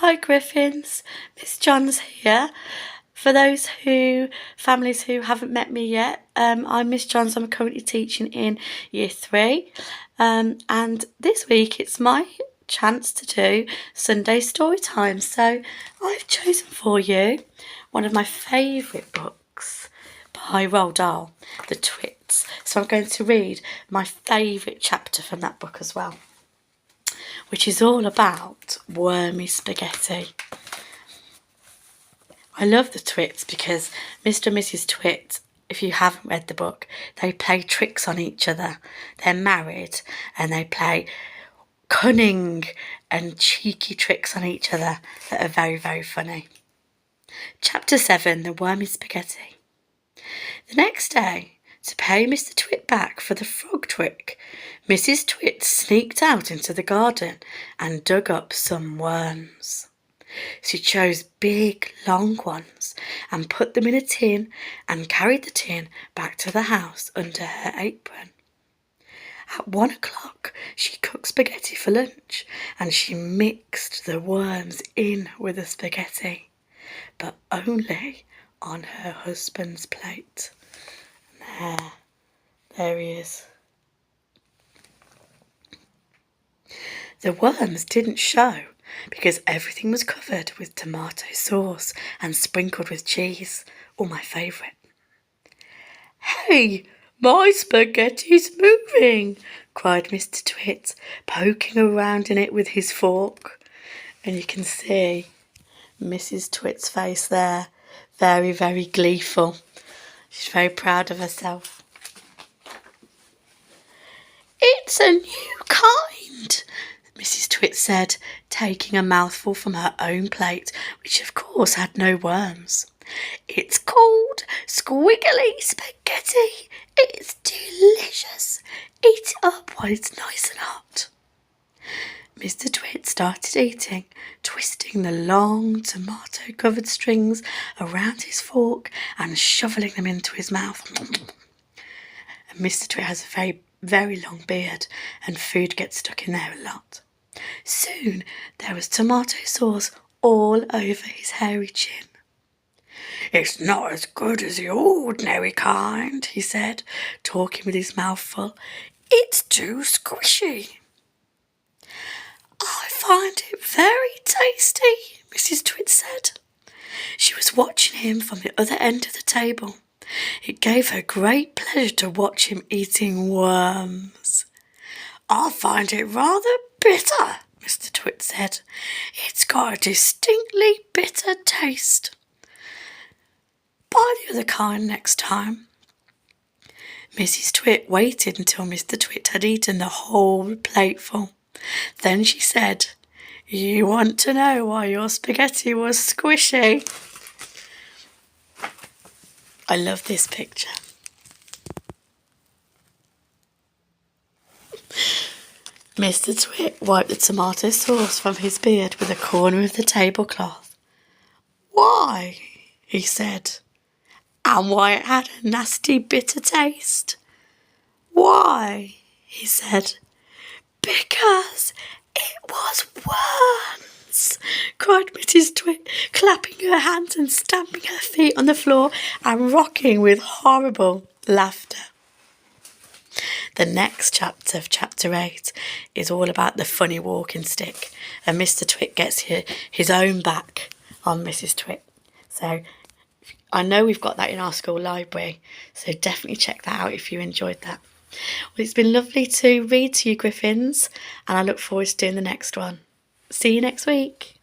Hi Griffins, Miss John's here. For those families who haven't met me yet, I'm Miss Johns. I'm currently teaching in Year 3, and this week it's my chance to do Sunday story time. So I've chosen for you one of my favourite books by Roald Dahl, The Twits. So I'm going to read my favourite chapter from that book as well, which is all about wormy spaghetti. I love the Twits because Mr. and Mrs. Twit, if you haven't read the book, they play tricks on each other. They're married and they play cunning and cheeky tricks on each other that are very, very funny. Chapter 7, The Wormy Spaghetti. The next day, to pay Mr. Twit back for the frog trick, Mrs. Twit sneaked out into the garden and dug up some worms. She chose big, long ones and put them in a tin and carried the tin back to the house under her apron. At 1 o'clock, she cooked spaghetti for lunch and she mixed the worms in with the spaghetti, but only on her husband's plate. There he is. The worms didn't show because everything was covered with tomato sauce and sprinkled with cheese, all my favourite. "Hey, my spaghetti's moving!" cried Mr. Twit, poking around in it with his fork. And you can see Mrs. Twit's face there, very, very gleeful. She's very proud of herself. "It's a new kind," Mrs. Twit said, taking a mouthful from her own plate, which of course had no worms. "It's called squiggly spaghetti. It's delicious. Eat it up while it's nice and hot." Mr. Twit started eating, twisting the long tomato-covered strings around his fork and shoveling them into his mouth. And Mr. Twit has a very, very long beard and food gets stuck in there a lot. Soon there was tomato sauce all over his hairy chin. "It's not as good as the ordinary kind," he said, talking with his mouth full. "It's too squishy." "I find it very tasty," Mrs. Twit said. She was watching him from the other end of the table. It gave her great pleasure to watch him eating worms. "I find it rather bitter," Mr. Twit said. "It's got a distinctly bitter taste. Buy the other kind next time." Mrs. Twit waited until Mr. Twit had eaten the whole plateful. Then she said, "You want to know why your spaghetti was squishy?" I love this picture. Mr. Twit wiped the tomato sauce from his beard with a corner of the tablecloth. "Why?" he said. "And why it had a nasty bitter taste?" "Why?" he said. "Because it was worms," cried Mrs. Twit, clapping her hands and stamping her feet on the floor and rocking with horrible laughter. The next chapter, chapter 8, is all about the funny walking stick, and Mr. Twit gets his own back on Mrs. Twit. So I know we've got that in our school library, so definitely check that out if you enjoyed that. Well, it's been lovely to read to you, Griffins, and I look forward to doing the next one. See you next week.